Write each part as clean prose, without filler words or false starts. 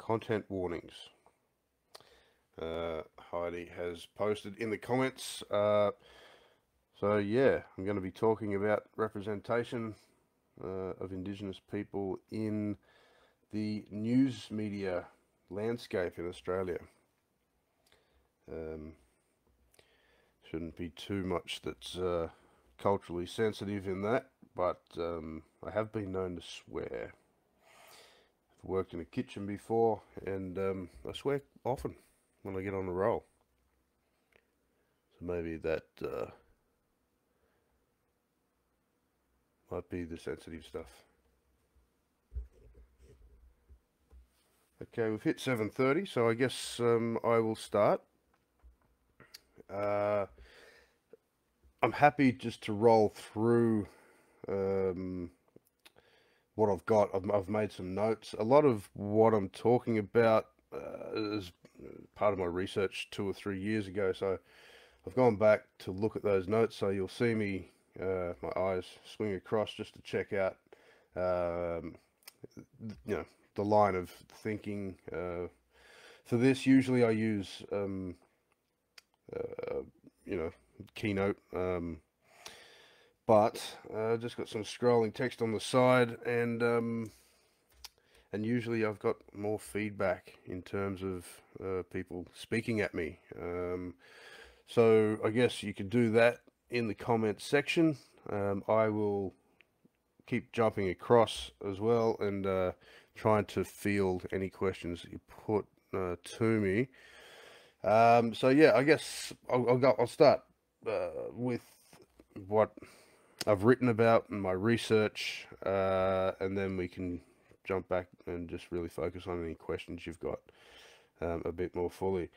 content warnings. Heidi has posted in the comments. So yeah, I'm going to be talking about representation of Indigenous people in the news media landscape in Australia. Shouldn't be too much that's culturally sensitive in that, but I have been known to swear. I've worked in a kitchen before, and I swear often when I get on the roll. So maybe that might be the sensitive stuff. Okay, we've hit 7:30, so I guess I will start. I'm happy just to roll through what I've got. I've made some notes. A lot of what I'm talking about is part of my research 2 or 3 years ago, so I've gone back to look at those notes. So you'll see me, my eyes swing across just to check out, the line of thinking. For this, usually I use, Keynote. But just got some scrolling text on the side, and usually I've got more feedback in terms of people speaking at me. So I guess you could do that in the comments section. I will keep jumping across as well and trying to field any questions that you put to me. So yeah, I guess I'll start with what I've written about in my research, and then we can jump back and just really focus on any questions you've got a bit more fully.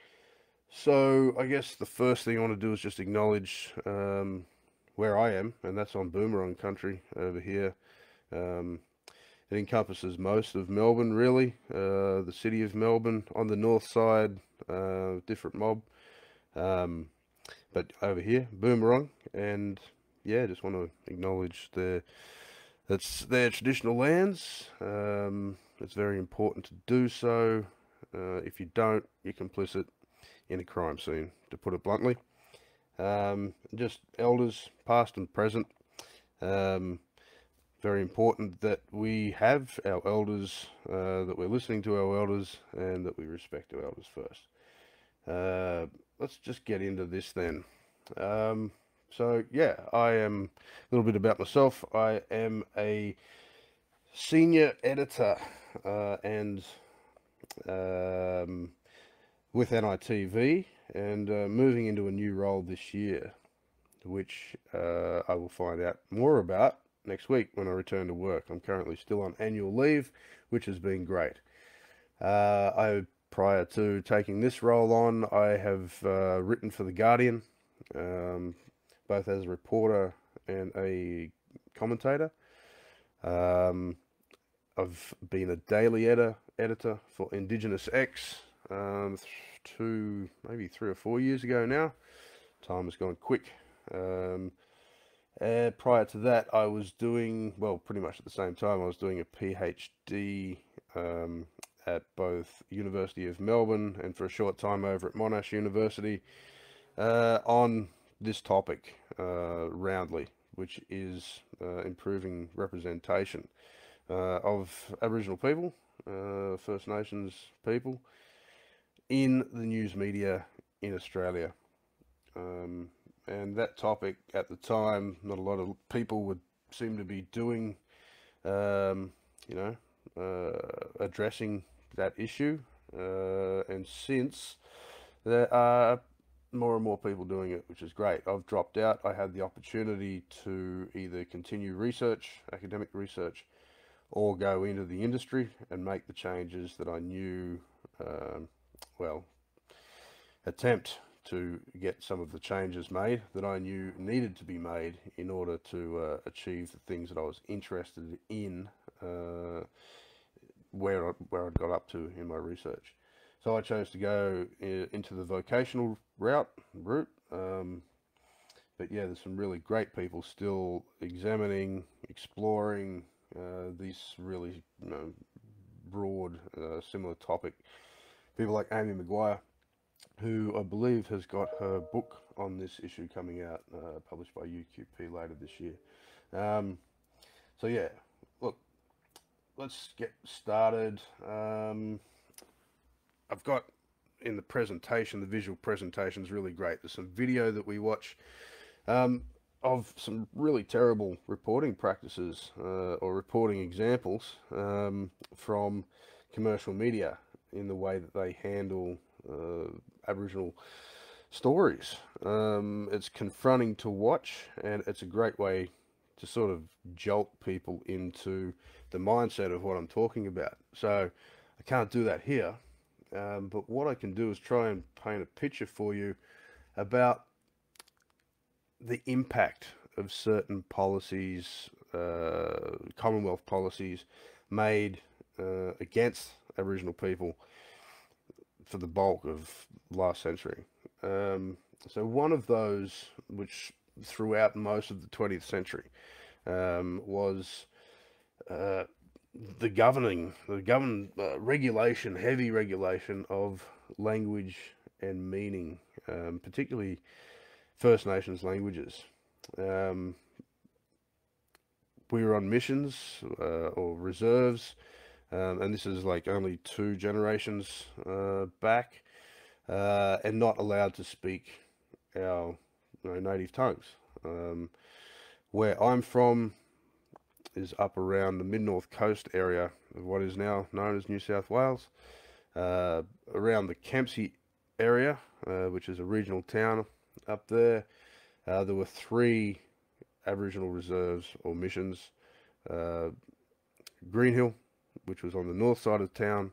So I guess the first thing I want to do is just acknowledge where I am, and that's on Boomerang country over here. It encompasses most of Melbourne, really, the city of Melbourne on the north side, different mob, but over here, Boomerang, and yeah, just want to acknowledge that's their traditional lands. It's very important to do so. If you don't, you're complicit in a crime scene, to put it bluntly. Just elders, past and present. Very important that we have our elders, that we're listening to our elders, and that we respect our elders first. Let's just get into this then. So yeah, I am a little bit about myself. I am a senior editor and with NITV, and moving into a new role this year, which I will find out more about next week when I return to work. I'm currently still on annual leave, which has been great. Prior to taking this role on, I have written for The Guardian, both as a reporter and a commentator. I've been a daily editor for Indigenous X, maybe 3 or 4 years ago now. Time has gone quick. Prior to that, I was doing, well, pretty much at the same time, I was doing a PhD at both University of Melbourne and for a short time over at Monash University on this topic roundly, which is improving representation of Aboriginal people, First Nations people in the news media in Australia. And that topic at the time, not a lot of people would seem to be doing, addressing that issue. And since there are more and more people doing it, which is great. I've dropped out. I had the opportunity to either continue research, academic research, or go into the industry and make the changes that I knew, attempt to get some of the changes made that I knew needed to be made in order to achieve the things that I was interested in, where I'd got up to in my research. So I chose to go into the vocational route. But yeah, there's some really great people still examining, exploring these really broad, similar topic. People like Amy Maguire, who I believe has got her book on this issue coming out, published by UQP later this year. So yeah, look, let's get started. I've got in the presentation, the visual presentation is really great. There's some video that we watch of some really terrible reporting practices or reporting examples from commercial media in the way that they handle Aboriginal stories. It's confronting to watch, and it's a great way to sort of jolt people into the mindset of what I'm talking about. So I can't do that here, but what I can do is try and paint a picture for you about the impact of certain policies, Commonwealth policies made against Aboriginal people for the bulk of last century. So one of those, which throughout most of the 20th century, was the regulation, heavy regulation of language and meaning, particularly First Nations languages. We were on missions or reserves, and this is like only 2 generations back, and not allowed to speak our native tongues. Where I'm from is up around the mid-north coast area of what is now known as New South Wales, around the Kempsey area, which is a regional town up there. There were 3 Aboriginal reserves or missions: Greenhill, which was on the north side of town;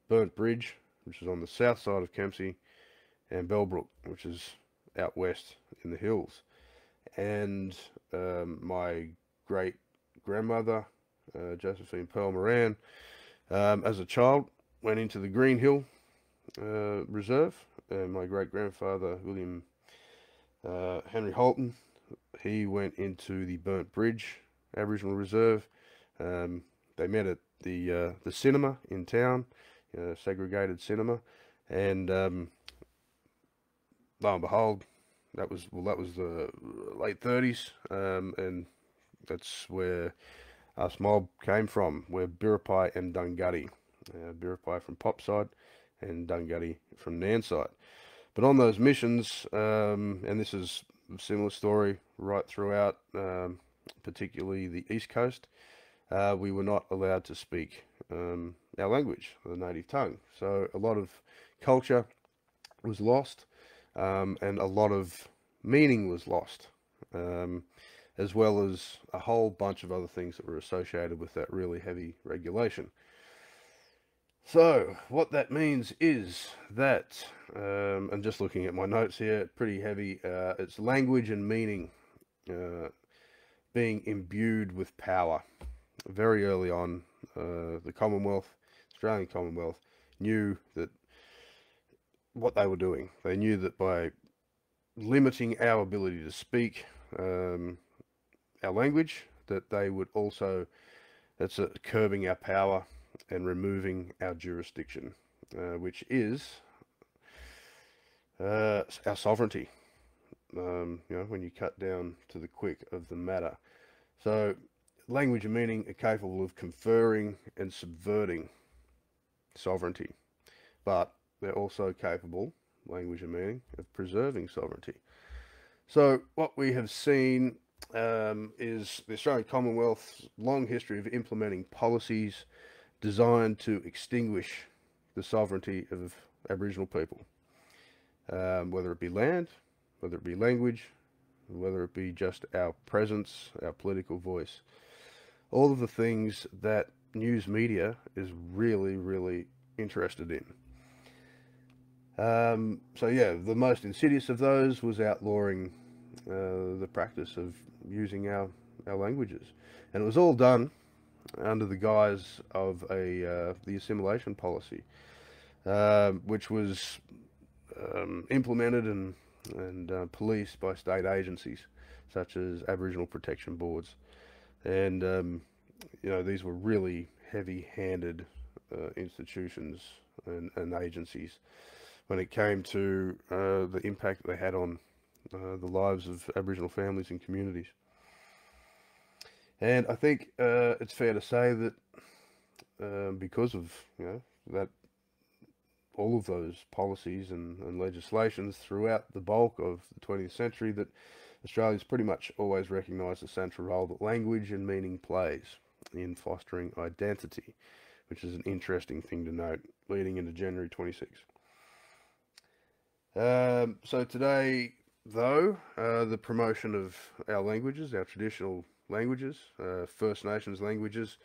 Burnt Bridge, which is on the south side of Kempsey; and Bellbrook, which is out west in the hills. And my great grandmother, Josephine Pearl Moran, as a child, went into the Greenhill Reserve, and my great grandfather, William Henry Holton, he went into the Burnt Bridge Aboriginal Reserve. They met at the cinema in town, segregated cinema, and lo and behold, that was the late 30s, and that's where us mob came from. We're Biripi and Dunghutti, Biripi from Popside and Dunghutti from Nanside. But on those missions, and this is a similar story right throughout, particularly the East Coast, we were not allowed to speak our language, the native tongue. So a lot of culture was lost, and a lot of meaning was lost, as well as a whole bunch of other things that were associated with that really heavy regulation. So what that means is that, and just looking at my notes here, pretty heavy, it's language and meaning being imbued with power. Very early on, the Commonwealth, Australian Commonwealth, knew that what they were doing. They knew that by limiting our ability to speak our language, that they would also, that's curbing our power and removing our jurisdiction, which is our sovereignty, when you cut down to the quick of the matter. So language and meaning are capable of conferring and subverting sovereignty, but they're also capable, language and meaning, of preserving sovereignty. So what we have seen is the Australian Commonwealth's long history of implementing policies designed to extinguish the sovereignty of Aboriginal people, whether it be land, whether it be language, whether it be just our presence, our political voice. All of the things that news media is really, really interested in. So yeah, the most insidious of those was outlawing the practice of using our languages, and it was all done under the guise of the assimilation policy, which was implemented and policed by state agencies such as Aboriginal protection boards, and these were really heavy-handed institutions and agencies when it came to the impact that they had on the lives of Aboriginal families and communities. And I think it's fair to say that because of that, all of those policies and legislations throughout the bulk of the 20th century, that Australia's pretty much always recognised the central role that language and meaning plays in fostering identity, which is an interesting thing to note leading into January 26. So today, though, the promotion of our languages, our traditional languages, First Nations languages,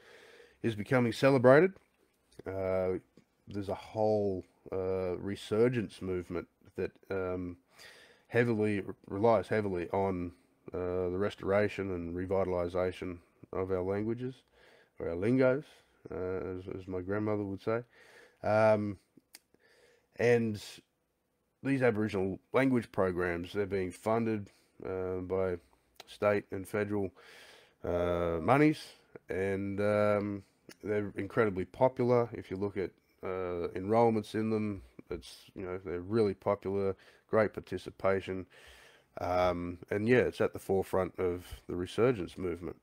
is becoming celebrated. There's a whole resurgence movement that relies heavily on the restoration and revitalisation of our languages, or our lingos, as my grandmother would say. And these Aboriginal language programs, they're being funded by state and federal monies, and they're incredibly popular. If you look at enrollments in them, they're really popular, great participation, and yeah, it's at the forefront of the resurgence movement.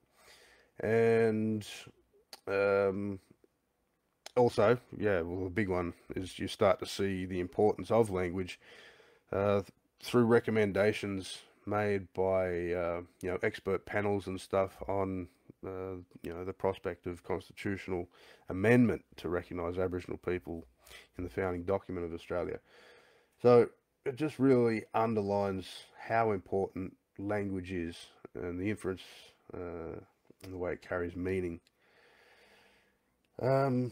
And also, yeah, well, the big one is you start to see the importance of language through recommendations made by expert panels and stuff on the prospect of constitutional amendment to recognise Aboriginal people in the founding document of Australia. So it just really underlines how important language is and the influence and the way it carries meaning. A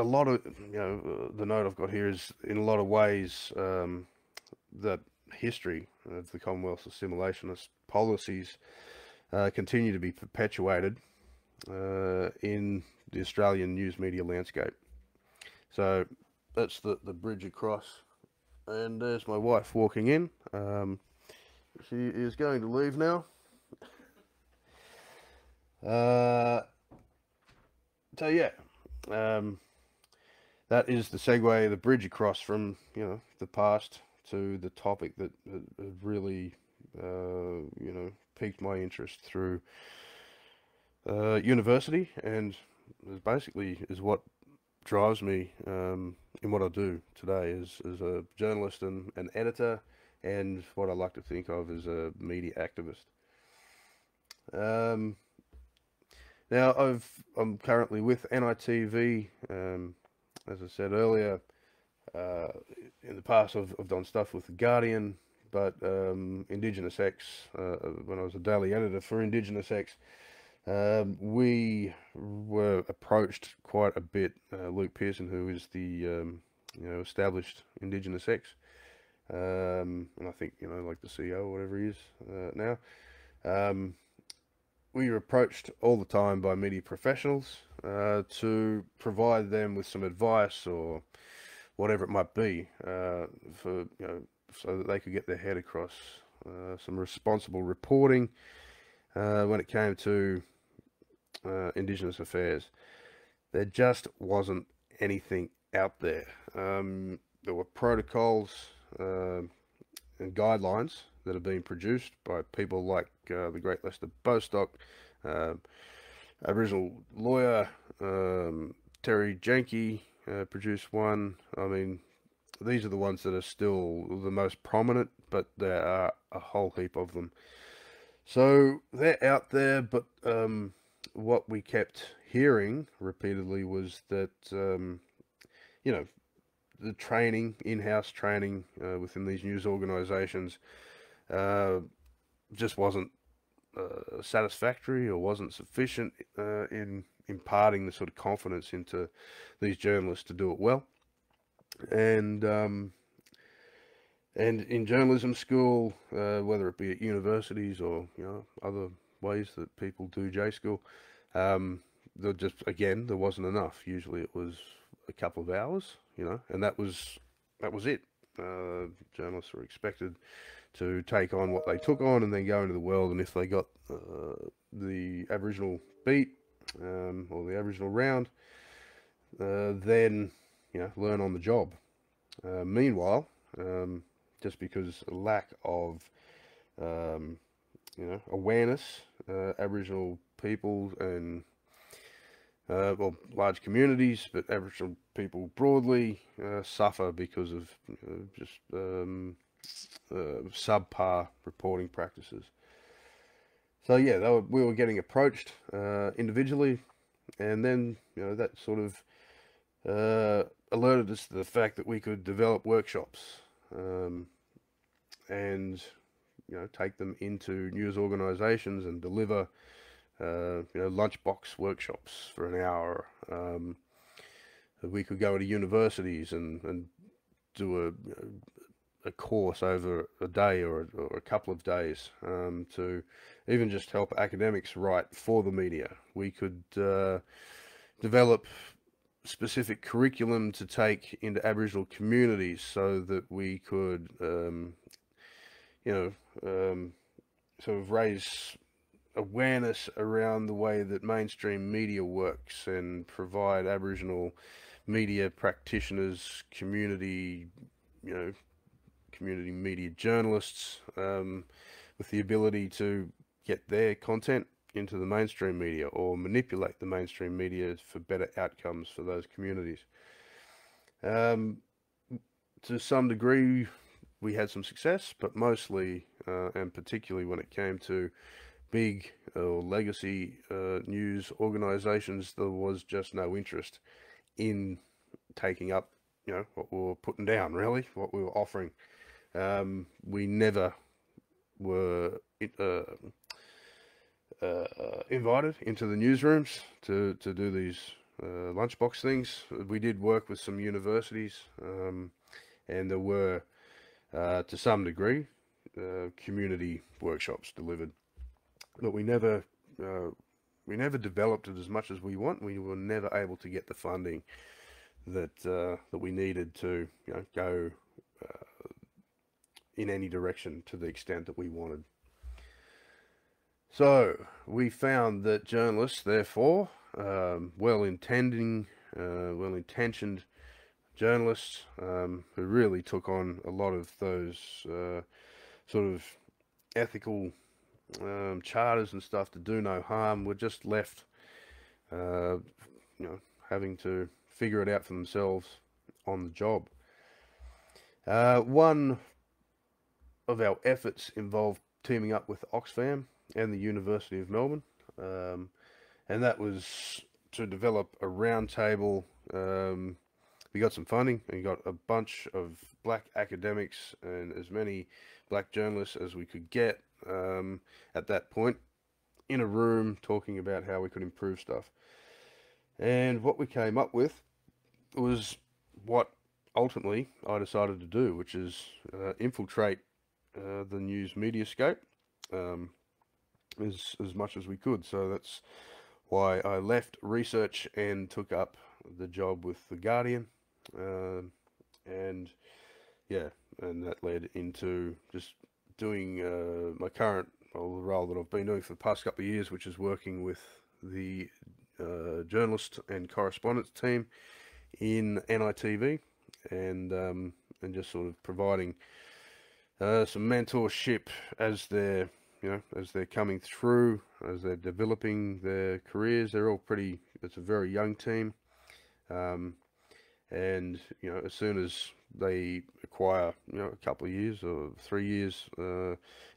lot of, the note I've got here is, in a lot of ways, that history of the Commonwealth's assimilationist policies continue to be perpetuated in the Australian news media landscape. So that's the bridge across, and there's my wife walking in. She is going to leave now. So yeah, that is the segue, the bridge across from the past to the topic that really piqued my interest through university, and basically is what drives me in what I do today as a journalist and an editor, and what I like to think of as a media activist. Now I'm currently with NITV. As I said earlier, in the past I've done stuff with The Guardian, but Indigenous X, when I was a daily editor for Indigenous X, we were approached quite a bit. Luke Pearson, who is the established Indigenous X, and I think like the CEO or whatever he is now. We are approached all the time by media professionals to provide them with some advice or whatever it might be, for so that they could get their head across some responsible reporting when it came to Indigenous affairs. There just wasn't anything out there. There were protocols and guidelines that have been produced by people like the great Lester Bostock, Aboriginal lawyer Terry Jenke produced one. I mean, these are the ones that are still the most prominent, but there are a whole heap of them. So they're out there, but what we kept hearing repeatedly was that the training, in-house training within these news organisations just wasn't satisfactory or wasn't sufficient in imparting the sort of confidence into these journalists to do it well. And in journalism school, whether it be at universities or other ways that people do J school, there wasn't enough. Usually it was a couple of hours, and that was it. Journalists were expected to take on what they took on and then go into the world, and if they got the Aboriginal beat, or the Aboriginal round, then learn on the job. Meanwhile, just because a lack of awareness, Aboriginal people and large communities, but Aboriginal people broadly suffer because of just subpar reporting practices. So yeah, we were getting approached individually, and then that sort of alerted us to the fact that we could develop workshops and take them into news organisations and deliver lunchbox workshops for an hour. We could go to universities and do a course over a day or a couple of days to even just help academics write for the media. We could develop specific curriculum to take into Aboriginal communities so that we could sort of raise awareness around the way that mainstream media works and provide Aboriginal media practitioners, community media journalists with the ability to get their content into the mainstream media or manipulate the mainstream media for better outcomes for those communities. To some degree, we had some success, but mostly, and particularly when it came to big legacy news organisations, there was just no interest in taking up, what we were putting down, really, what we were offering. We never were invited into the newsrooms to do these lunchbox things. We did work with some universities, and there were, to some degree, community workshops delivered, but we never developed it as much as we want. We were never able to get the funding that we needed to go in any direction to the extent that we wanted. So we found that journalists, therefore, well-intentioned journalists who really took on a lot of those sort of ethical charters and stuff to do no harm, were just left having to figure it out for themselves on the job. One of our efforts involved teaming up with Oxfam and the University of Melbourne, and that was to develop a roundtable. We got some funding and got a bunch of black academics and as many black journalists as we could get at that point in a room talking about how we could improve stuff. And what we came up with was what ultimately I decided to do, which is infiltrate the news mediascape as much as we could. So that's why I left research and took up the job with The Guardian, and that led into just doing my current role that I've been doing for the past couple of years, which is working with the journalist and correspondence team in NITV, and just sort of providing some mentorship as they're coming through, as they're developing their careers. It's a very young team, and as soon as they acquire a couple of years or 3 years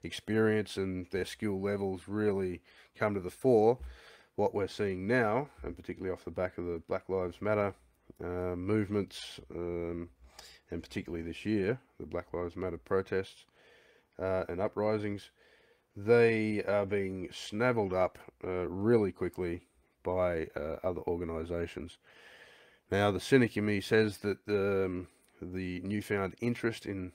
experience and their skill levels really come to the fore, what we're seeing now, and particularly off the back of the Black Lives Matter movements, and particularly this year, the Black Lives Matter protests and uprisings, they are being snaffled up really quickly by other organisations. Now, the cynic in me says that the newfound interest in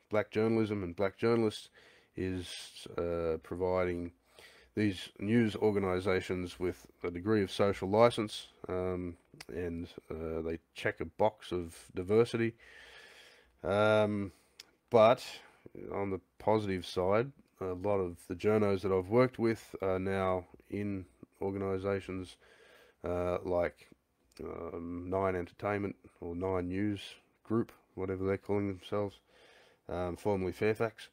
black journalism and black journalists is providing these news organisations with a degree of social license, and they check a box of diversity. But on the positive side, a lot of the journos that I've worked with are now in organisations like Nine Entertainment or Nine News Group, whatever they're calling themselves, formerly Fairfax,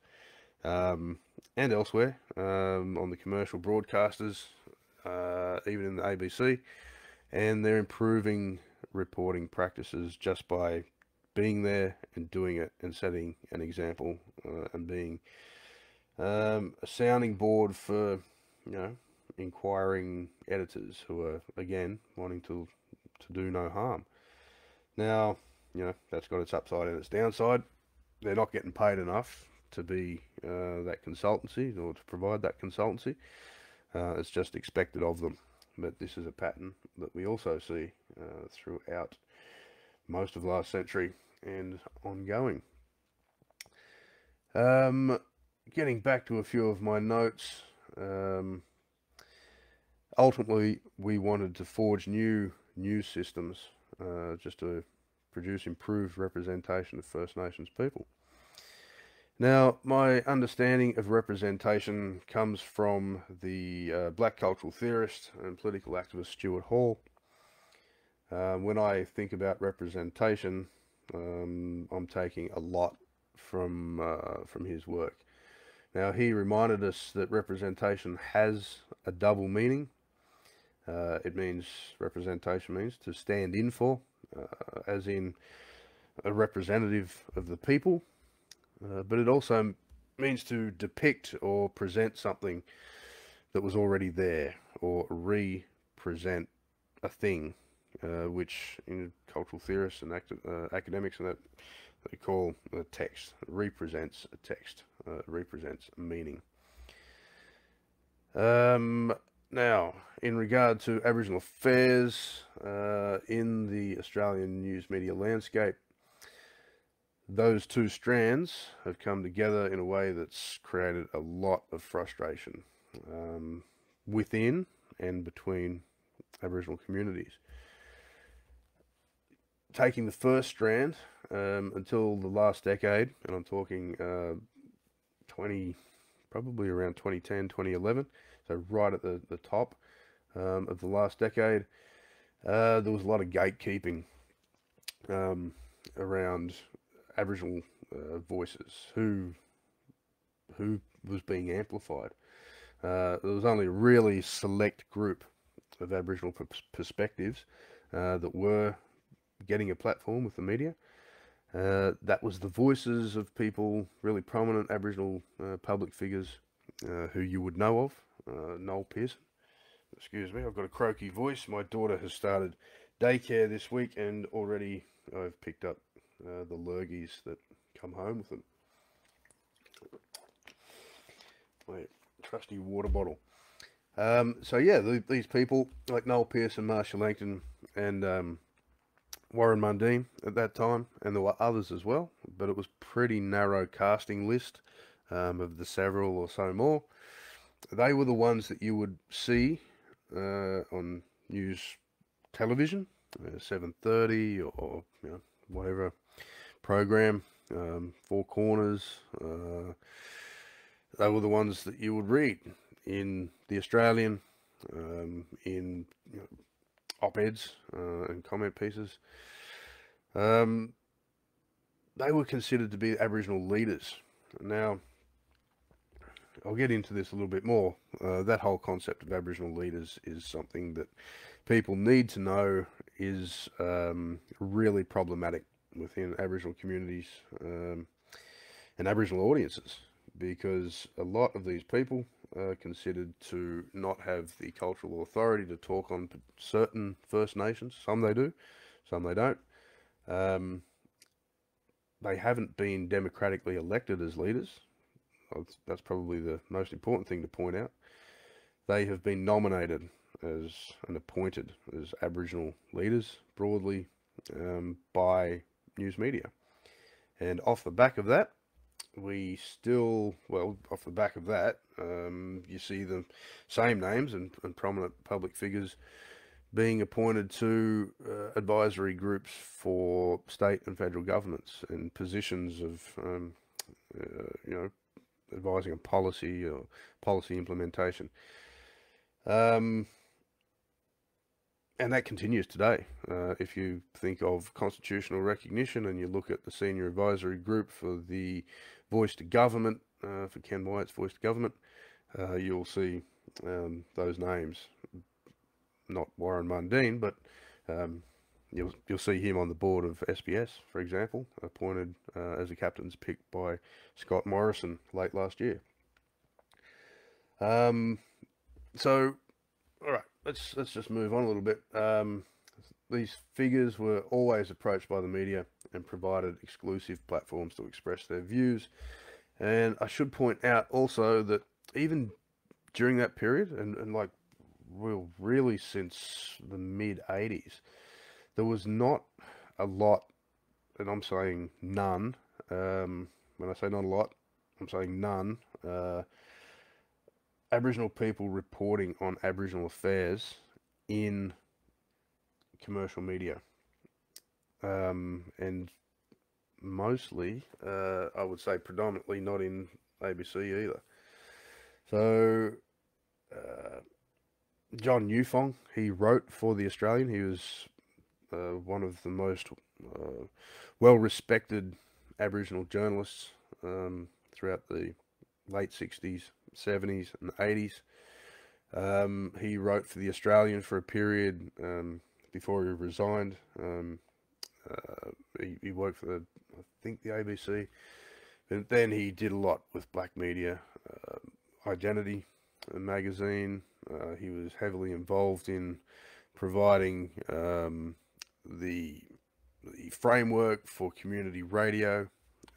and elsewhere on the commercial broadcasters, even in the ABC, and they're improving reporting practices just by being there and doing it and setting an example and being a sounding board for, inquiring editors who are, again, wanting to do no harm. Now, that's got its upside and its downside. They're not getting paid enough to be that consultancy or to provide that consultancy. It's just expected of them. But this is a pattern that we also see throughout most of last century and ongoing. Getting back to a few of my notes, ultimately we wanted to forge new news systems just to produce improved representation of First Nations people. Now, my understanding of representation comes from the black cultural theorist and political activist Stuart Hall. When I think about representation, I'm taking a lot from his work. Now, he reminded us that representation has a double meaning. Representation means to stand in for, as in a representative of the people, but it also means to depict or present something that was already there, or represent a thing, which in cultural theorists and academics and that they call a text. It represents a text, represents a meaning. Now, in regard to Aboriginal affairs in the Australian news media landscape, those two strands have come together in a way that's created a lot of frustration within and between Aboriginal communities. Taking the first strand, until the last decade, and I'm talking probably around 2010, 2011, so right at the top of the last decade, there was a lot of gatekeeping around Aboriginal voices, who was being amplified. There was only a really select group of Aboriginal perspectives that were getting a platform with the media. That was the voices of people, really prominent Aboriginal public figures who you would know of. Noel Pearson. Excuse me, I've got a croaky voice. My daughter has started daycare this week and already I've picked up the lurgies that come home with them. My trusty water bottle. So yeah, these people like Noel Pearson, Marshall Langton, and Warren Mundine at that time, and there were others as well, but it was pretty narrow casting list of the several or so more. They were the ones that you would see on news television, 7:30 or whatever program, Four Corners. They were the ones that you would read in the Australian, in op-eds and comment pieces. They were considered to be Aboriginal leaders. Now, I'll get into this a little bit more. That whole concept of Aboriginal leaders is something that people need to know is really problematic within Aboriginal communities and Aboriginal audiences, because a lot of these people are considered to not have the cultural authority to talk on certain First Nations. Some they do, some they don't. They haven't been democratically elected as leaders. That's probably the most important thing to point out. They have been nominated as and appointed as Aboriginal leaders broadly by news media. And off the back of that, you see the same names and prominent public figures being appointed to advisory groups for state and federal governments and positions of, advising on policy or policy implementation. and that continues today. If you think of constitutional recognition and you look at the senior advisory group for the Voice to Government, for Ken Wyatt's Voice to Government, you'll see those names. Not Warren Mundine, but you'll see him on the board of SBS, for example, appointed as a captain's pick by Scott Morrison late last year. So, all right, let's just move on a little bit. These figures were always approached by the media and provided exclusive platforms to express their views. And I should point out also that even during that period, and like, well, really since the mid 80s, there was not a lot, and I'm saying none. When I say not a lot, I'm saying none. Aboriginal people reporting on Aboriginal affairs in commercial media, and mostly, I would say predominantly not in ABC either. So, John Newfong, he wrote for The Australian. He was one of the most well-respected Aboriginal journalists throughout the late 60s, 70s and 80s. He wrote for The Australian for a period before he resigned. He worked for, I think, the ABC. And then he did a lot with Black Media, Identity magazine. He was heavily involved in providing the framework for community radio.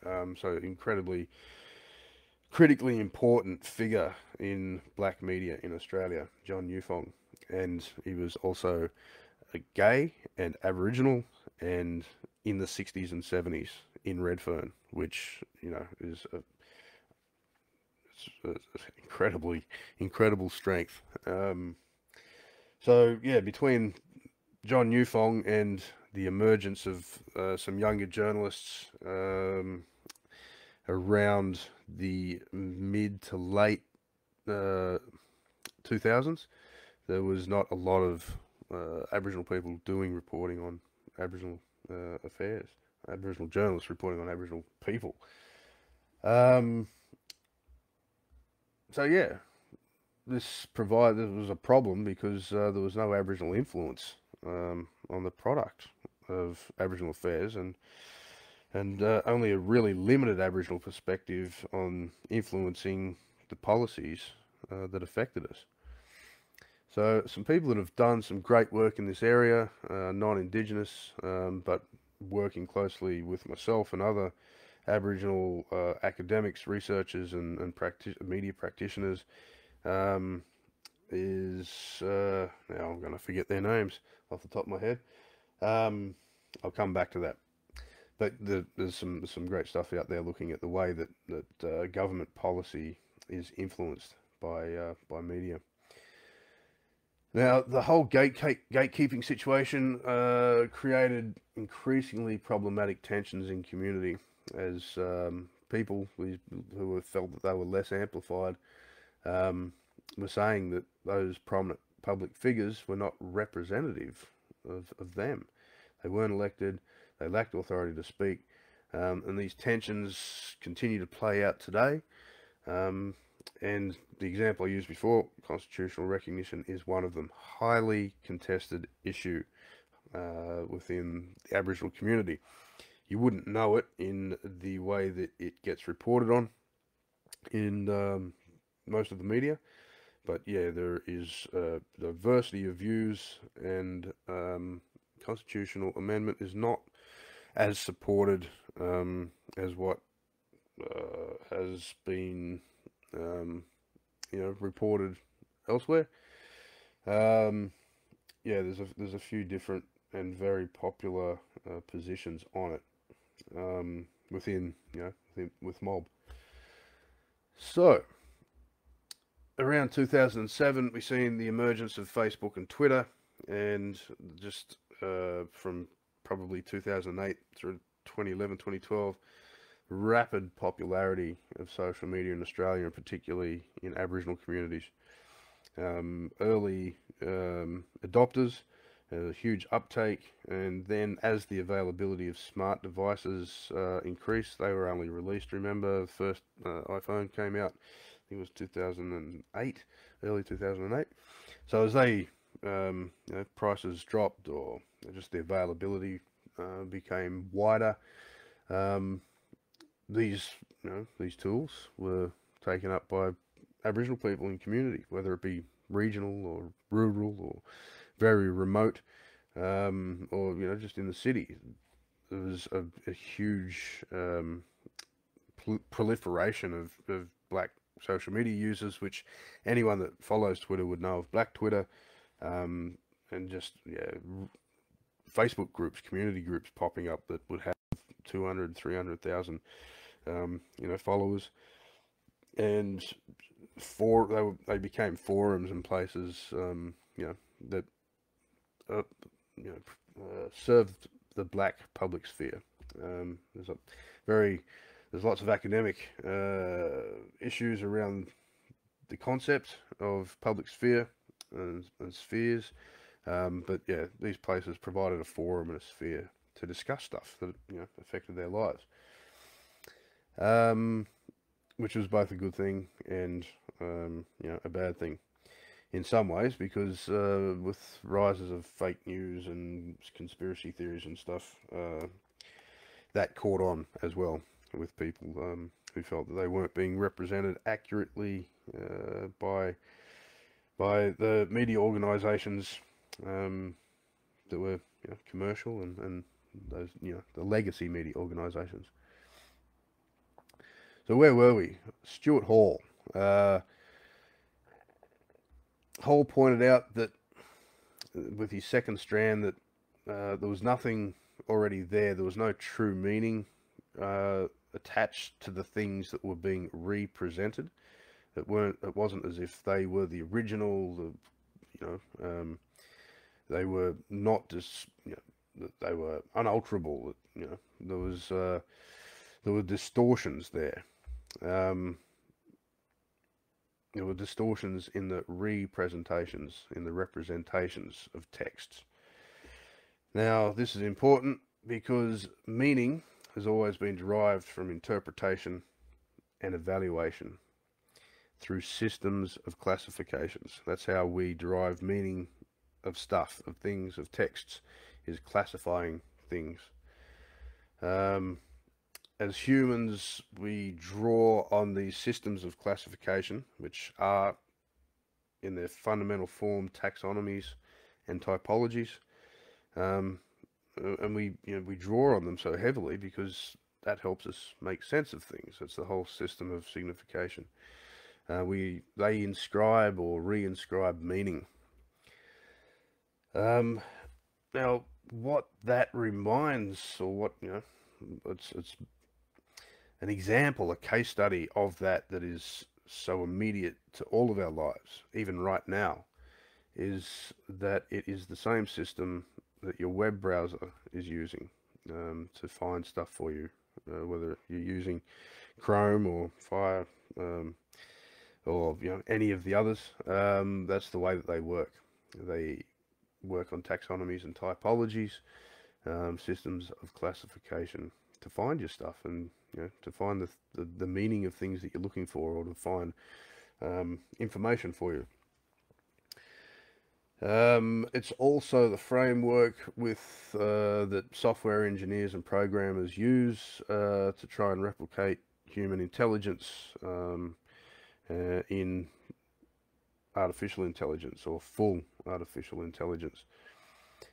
So incredibly critically important figure in black media in Australia, John Newfong. And he was also a gay and Aboriginal, and in the 60s and 70s in Redfern, which, you know, is incredible strength. So yeah, between John Newfong and the emergence of some younger journalists around the mid to late 2000s, there was not a lot of Aboriginal people doing reporting on Aboriginal affairs. Aboriginal journalists reporting on Aboriginal people. So yeah, this was a problem because there was no Aboriginal influence on the product of Aboriginal affairs, and only a really limited Aboriginal perspective on influencing the policies that affected us. So some people that have done some great work in this area, non-Indigenous, but working closely with myself and other Aboriginal academics, researchers, and media practitioners, is now I'm going to forget their names off the top of my head. I'll come back to that. But there's some great stuff out there looking at the way that government policy is influenced by media. Now, the whole gatekeeping situation created increasingly problematic tensions in community, as people who felt that they were less amplified were saying that those prominent public figures were not representative of them. They weren't elected, they lacked authority to speak, and these tensions continue to play out today. And the example I used before, constitutional recognition, is one of them. Highly contested issue within the Aboriginal community. You wouldn't know it in the way that it gets reported on in most of the media, but yeah, there is diversity of views, and constitutional amendment is not as supported as what has been reported elsewhere. Yeah, there's a few different and very popular positions on it within with mob. So around 2007, we've seen the emergence of Facebook and Twitter, and just from probably 2008 through 2011, 2012, rapid popularity of social media in Australia, and particularly in Aboriginal communities. Early adopters A huge uptake, and then as the availability of smart devices increased, they were only released, remember, the first iPhone came out, I think it was 2008, early 2008. So as they prices dropped, or just the availability became wider, um, these these tools were taken up by Aboriginal people in community, whether it be regional or rural or very remote, or just in the city. There was a huge proliferation of black social media users, which anyone that follows Twitter would know of Black Twitter, and just Facebook groups, community groups popping up that would have 200, 300,000 followers, and they became forums and places that uh, served the black public sphere. There's lots of academic issues around the concept of public sphere and spheres, but yeah, these places provided a forum and a sphere to discuss stuff that affected their lives, which was both a good thing and a bad thing in some ways, because with rises of fake news and conspiracy theories and stuff, that caught on as well with people who felt that they weren't being represented accurately by the media organisations that were commercial, and those the legacy media organisations. So where were we? Stuart Hall. Hall pointed out that with his second strand that there was nothing already there. There was no true meaning attached to the things that were being represented. It wasn't as if they were the original. They were not just. They were unalterable. There were distortions there. There were distortions in the representations, in the representations of texts. Now, this is important because meaning has always been derived from interpretation and evaluation through systems of classifications. That's how we derive meaning of stuff, of things, of texts, is classifying things. As humans, we draw on these systems of classification, which are, in their fundamental form, taxonomies and typologies, and we draw on them so heavily because that helps us make sense of things. That's the whole system of signification. They inscribe or reinscribe meaning. Now, what that reminds, or what it's an example, a case study of that is so immediate to all of our lives, even right now, is that it is the same system that your web browser is using to find stuff for you, whether you're using Chrome or Fire or any of the others. That's the way that they work. They work on taxonomies and typologies, systems of classification to find your stuff, and to find the meaning of things that you're looking for, or to find information for you. It's also the framework that software engineers and programmers use to try and replicate human intelligence in artificial intelligence, or full artificial intelligence.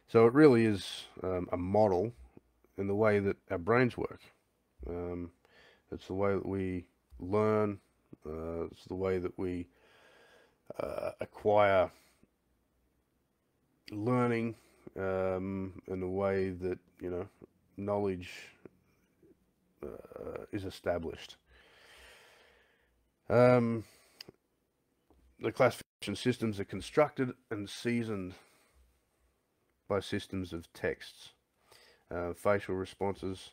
So it really is a model in the way that our brains work. It's the way that we learn. It's the way that we acquire learning, and the way that knowledge is established. The classification systems are constructed and seasoned by systems of texts, facial responses,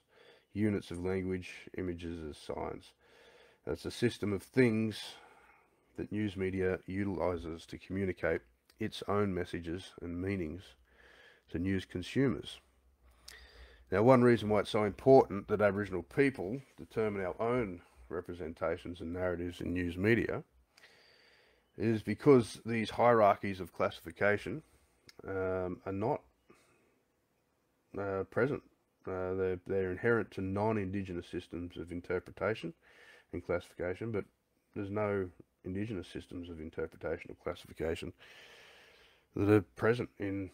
units of language, images as signs. It's a system of things that news media utilizes to communicate its own messages and meanings to news consumers. Now, one reason why it's so important that Aboriginal people determine our own representations and narratives in news media is because these hierarchies of classification are not present. They're inherent to non-Indigenous systems of interpretation and classification, but there's no Indigenous systems of interpretation or classification that are present in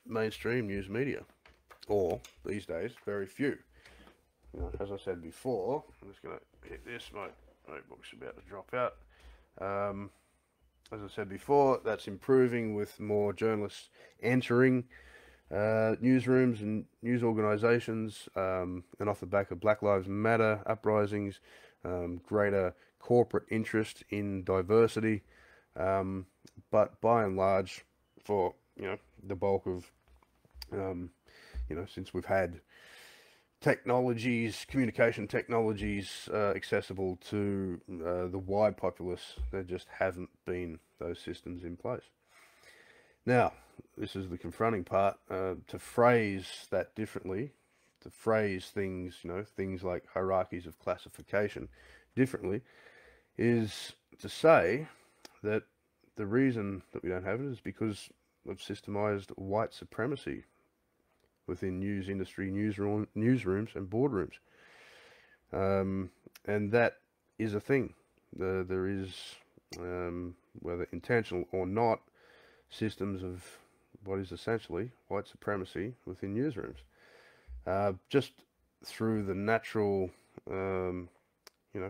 mainstream news media, or these days, very few. You know, as I said before, I'm just going to hit this. My notebook's about to drop out. As I said before, that's improving with more journalists entering newsrooms and news organisations, and off the back of Black Lives Matter uprisings, greater corporate interest in diversity, but by and large, for the bulk of since we've had communication technologies accessible to the wide populace, there just haven't been those systems in place. Now, this is the confronting part. To phrase that differently, to phrase things, things like hierarchies of classification differently, is to say that the reason that we don't have it is because of systemized white supremacy within news industry, newsrooms and boardrooms. And that is a thing. There is, whether intentional or not, systems of what is essentially white supremacy within newsrooms, just through the natural,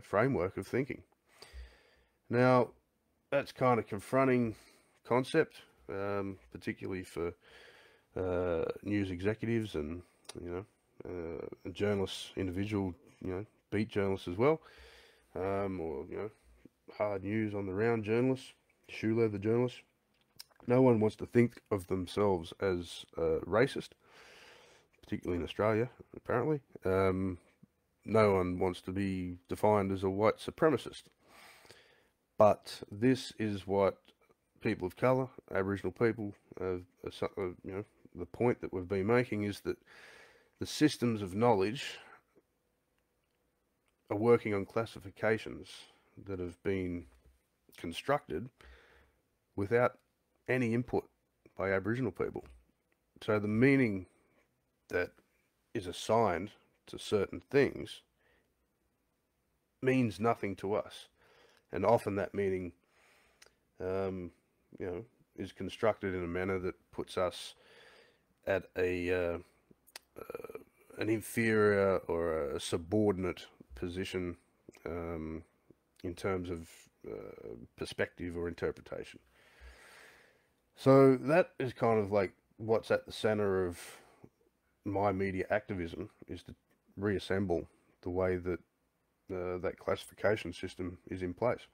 framework of thinking. Now, that's kind of confronting concept, particularly for news executives and journalists, individual beat journalists as well, or hard news on the round journalists, shoe leather journalists. No one wants to think of themselves as racist, particularly in Australia, apparently. No one wants to be defined as a white supremacist. But this is what people of colour, Aboriginal people, the point that we've been making is that the systems of knowledge are working on classifications that have been constructed without any input by Aboriginal people. So the meaning that is assigned to certain things means nothing to us. And often that meaning, is constructed in a manner that puts us at an inferior or a subordinate position in terms of perspective or interpretation. So that is kind of like what's at the center of my media activism, is to reassemble the way that that classification system is in place.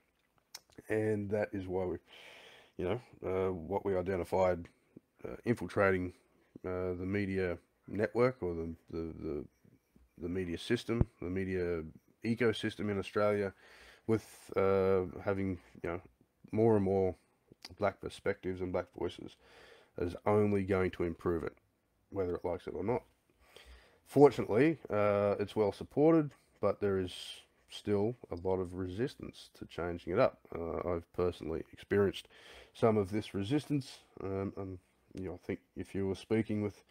And that is why we, what we identified infiltrating the media network, or the media system, the media ecosystem in Australia, with having more and more black perspectives and black voices, is only going to improve it, whether it likes it or not. Fortunately, it's well supported, but there is still a lot of resistance to changing it up. I've personally experienced some of this resistance. I think if you were speaking with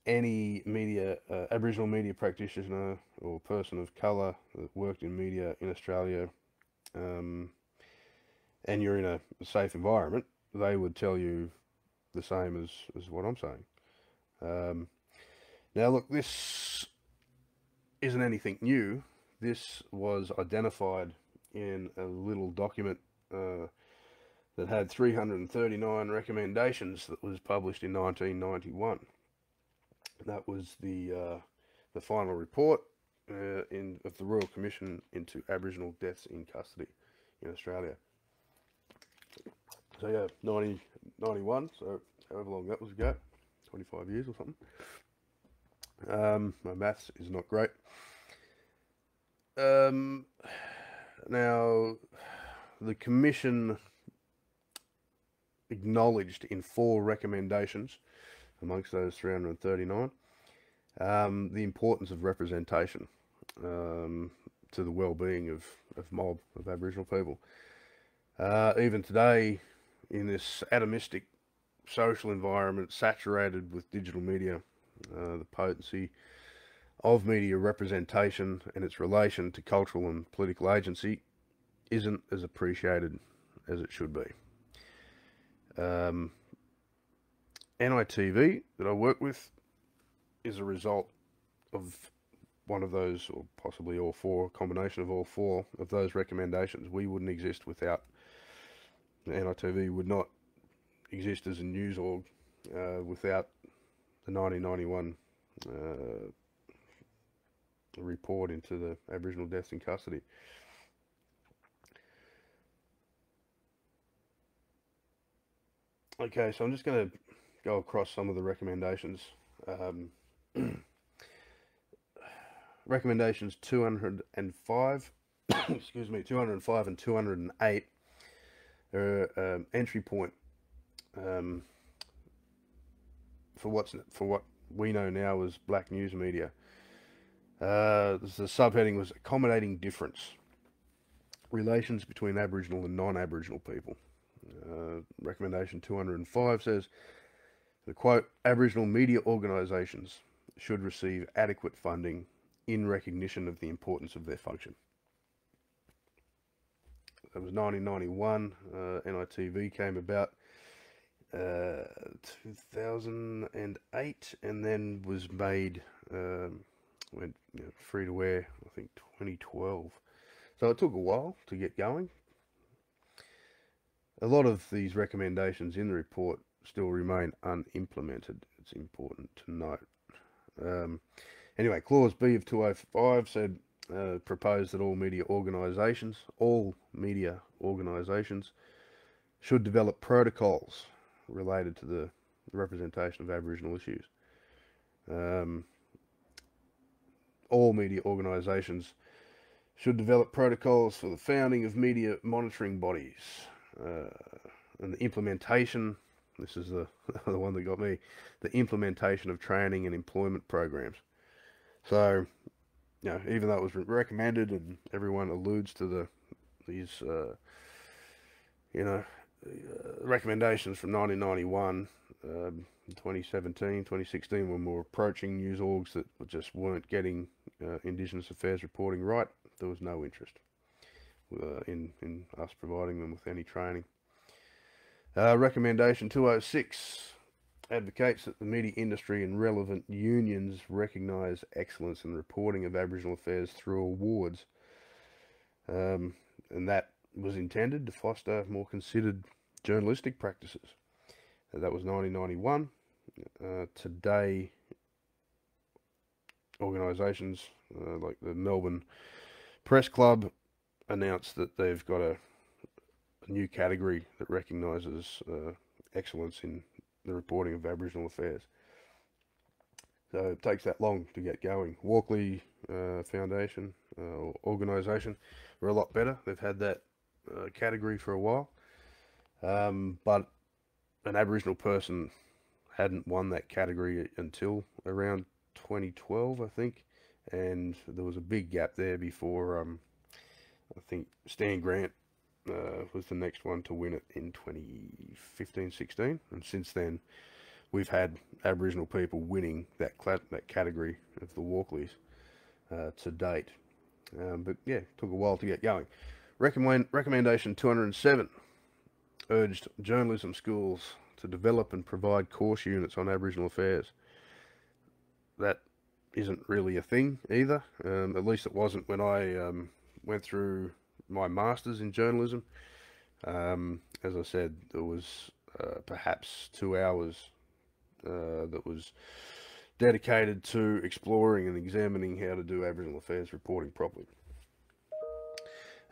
any media, Aboriginal media practitioner or person of colour that worked in media in Australia, and you're in a safe environment, they would tell you the same as what I'm saying. Now look, this isn't anything new. This was identified in a little document that had 339 recommendations that was published in 1991. That was the final report of the Royal Commission into Aboriginal Deaths in Custody in Australia. So yeah, 91, so however long that was ago, 25 years or something. My maths is not great. Now, the Commission acknowledged in 4 recommendations, amongst those 339, the importance of representation to the well-being of Aboriginal people. Even today, in this atomistic social environment saturated with digital media, the potency of media representation and its relation to cultural and political agency isn't as appreciated as it should be. NITV that I work with is a result of one of those, or possibly all 4, a combination of all 4 of those recommendations. We wouldn't exist without NITV, would not exist as a news org without the 1991 report into the Aboriginal deaths in custody. Okay, so I'm just going to go across some of the recommendations. Recommendations 205, excuse me, 205 and 208 are entry point for what we know now as black news media. The subheading was accommodating difference, relations between Aboriginal and non-Aboriginal people. Recommendation 205 says, the quote, Aboriginal media organisations should receive adequate funding in recognition of the importance of their function. That was 1991. NITV came about 2008, and then was made went free to air, I think 2012. So it took a while to get going. A lot of these recommendations in the report still remain unimplemented. It's important to note. Anyway, Clause B of 205 said, proposed that all media organisations should develop protocols related to the representation of Aboriginal issues. All media organisations should develop protocols for the founding of media monitoring bodies, and the implementation, this is the one that got me, the implementation of training and employment programs. So, even though it was recommended, and everyone alludes to these recommendations from 1991, 2017, 2016, when we were approaching news orgs that just weren't getting Indigenous affairs reporting right, there was no interest in us providing them with any training. Recommendation 206 advocates that the media industry and relevant unions recognise excellence in reporting of Aboriginal affairs through awards, and that was intended to foster more considered journalistic practices. That was 1991. Today, organisations like the Melbourne Press Club announced that they've got a new category that recognises excellence in the reporting of Aboriginal affairs. So it takes that long to get going. Walkley Foundation organisation were a lot better. They've had that category for a while, but an Aboriginal person hadn't won that category until around 2012, I think, and there was a big gap there before I think Stan Grant was the next one to win it in 2015-16, and since then we've had Aboriginal people winning that category of the Walkleys to date. But yeah, it took a while to get going. Recommendation 207 urged journalism schools to develop and provide course units on Aboriginal affairs. That isn't really a thing either. At least it wasn't when I went through my master's in journalism. As I said, there was perhaps 2 hours that was dedicated to exploring and examining how to do Aboriginal affairs reporting properly.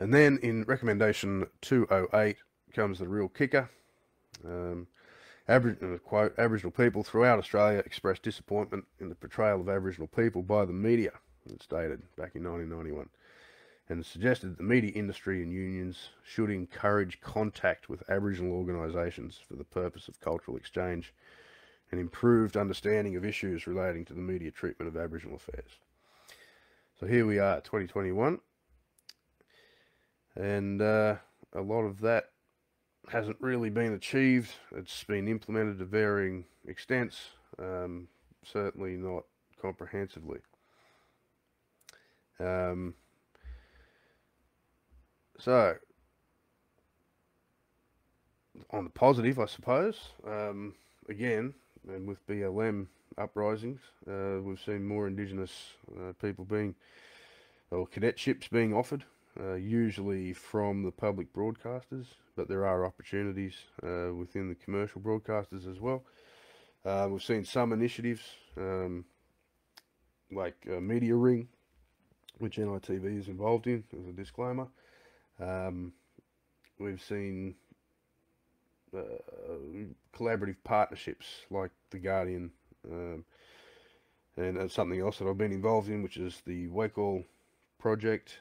And then in recommendation 208 comes the real kicker. Quote, Aboriginal people throughout Australia expressed disappointment in the portrayal of Aboriginal people by the media, it stated back in 1991. and suggested that the media industry and unions should encourage contact with Aboriginal organisations for the purpose of cultural exchange and improved understanding of issues relating to the media treatment of Aboriginal affairs. So here we are, 2021, and a lot of that hasn't really been achieved. It's been implemented to varying extents, certainly not comprehensively. So, on the positive, I suppose, again, and with BLM uprisings, we've seen more Indigenous people being, or cadetships being offered, usually from the public broadcasters, but there are opportunities within the commercial broadcasters as well. We've seen some initiatives like Media Ring, which NITV is involved in, as a disclaimer. We've seen collaborative partnerships like The Guardian, and something else that I've been involved in, which is the Wake All project,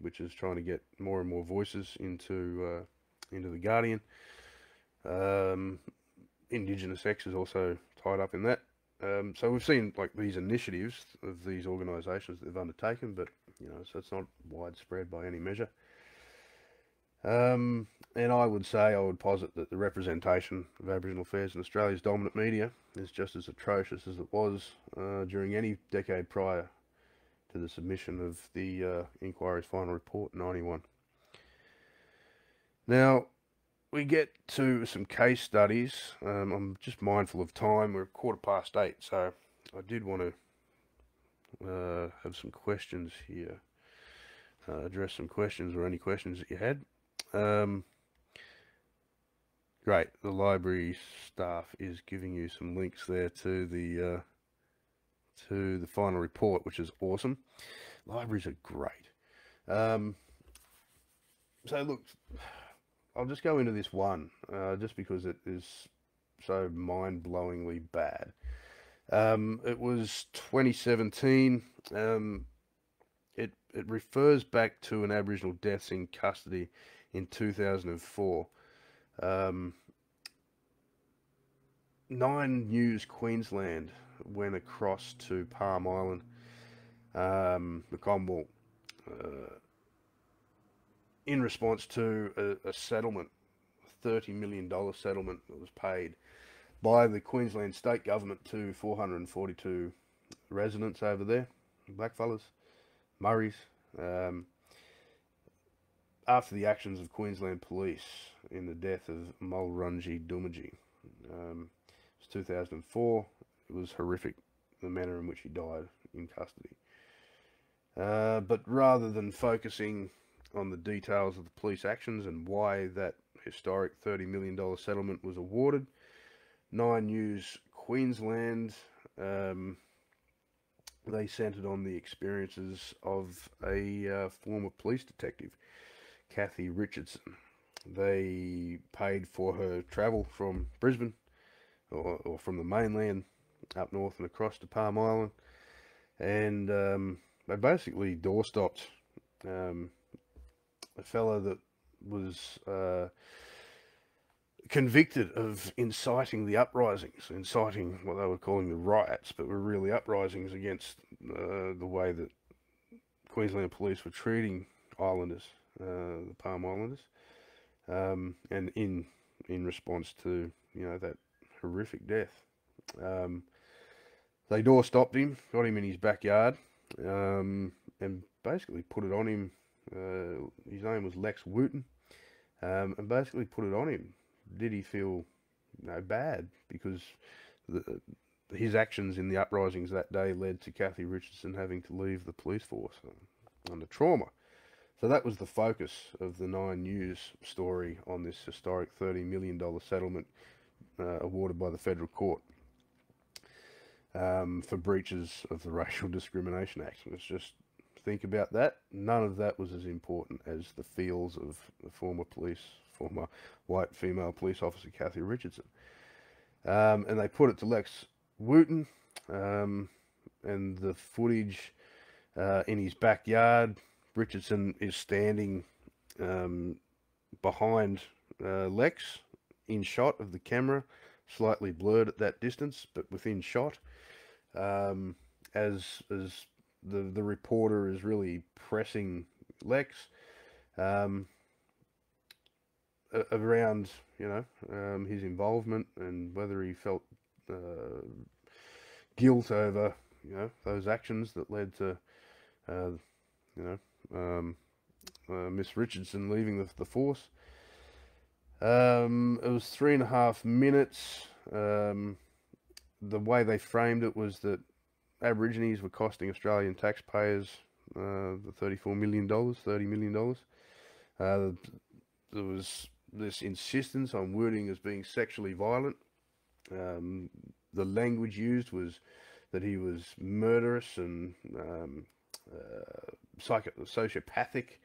which is trying to get more and more voices into The Guardian. Indigenous X is also tied up in that. So we've seen like these initiatives of these organisations that they've undertaken, but so it's not widespread by any measure. And I would posit that the representation of Aboriginal affairs in Australia's dominant media is just as atrocious as it was during any decade prior to the submission of the inquiry's final report in '91. Now, we get to some case studies. I'm just mindful of time. We're 8:15, so I did want to have some questions here. Address some questions or any questions that you had. Great, the library staff is giving you some links there to the final report, which is awesome. Libraries are great. So look, I'll just go into this one, just because it is so mind-blowingly bad. It was 2017. It refers back to an Aboriginal deaths in custody in 2004. 9 News Queensland went across to Palm Island, the Commonwealth, in response to a settlement, a $30 million settlement that was paid by the Queensland state government to 442 residents over there, blackfellas, Murrays, after the actions of Queensland police in the death of Mulrunji Doomadgee. It was 2004. It was horrific, the manner in which he died in custody. But rather than focusing on the details of the police actions and why that historic $30 million settlement was awarded, 9 News Queensland, they centred on the experiences of a former police detective, Kathy Richardson. They paid for her travel from Brisbane, or from the mainland up north and across to Palm Island, and they basically doorstopped a fellow that was convicted of inciting the uprisings, inciting what they were calling the riots, but were really uprisings against the way that Queensland police were treating islanders, the Palm Islanders, and in response to that horrific death. They doorstopped him, got him in his backyard, and basically put it on him. His name was Lex Wooten, and basically put it on him. Did he feel bad because his actions in the uprisings that day led to Kathy Richardson having to leave the police force under trauma? So that was the focus of the 9 News story on this historic $30 million settlement awarded by the federal court for breaches of the Racial Discrimination Act. Let's just think about that. None of that was as important as the feels of the former white female police officer Kathy Richardson. And they put it to Lex Wooten, and the footage in his backyard Richardson is standing behind Lex, in shot of the camera, slightly blurred at that distance, but within shot, as the reporter is really pressing Lex around, his involvement and whether he felt guilt over, those actions that led to, Miss Richardson leaving the force. It was 3.5 minutes. The way they framed it was that Aborigines were costing Australian taxpayers the $34 million, $30 million. There was this insistence on wording as being sexually violent. The language used was that he was murderous and sociopathic,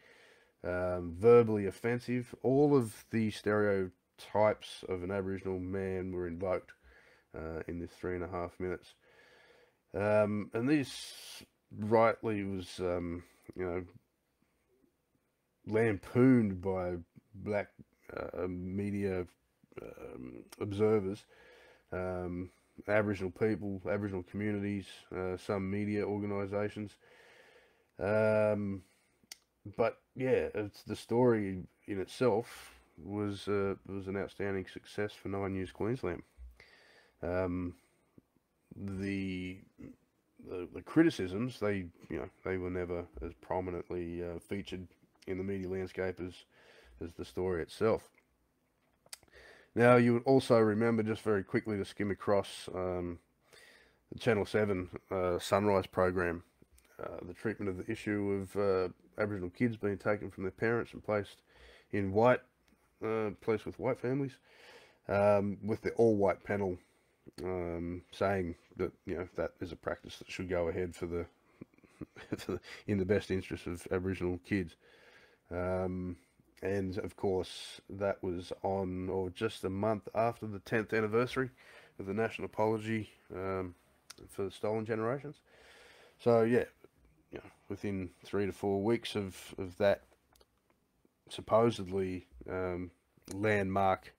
verbally offensive. All of the stereotypes of an Aboriginal man were invoked in this 3.5 minutes. And this rightly was, lampooned by black media observers, Aboriginal people, Aboriginal communities, some media organisations. But yeah, the story in itself was an outstanding success for 9 News Queensland. The criticisms, they were never as prominently featured in the media landscape as the story itself. Now, you would also remember, just very quickly to skim across, the Channel 7 Sunrise program, the treatment of the issue of Aboriginal kids being taken from their parents and placed with white families, with the all-white panel saying that that is a practice that should go ahead for in the best interest of Aboriginal kids. And of course, that was on, or just a month after, the 10th anniversary of the national apology for the stolen generations. So yeah, within 3 to 4 weeks of that supposedly landmark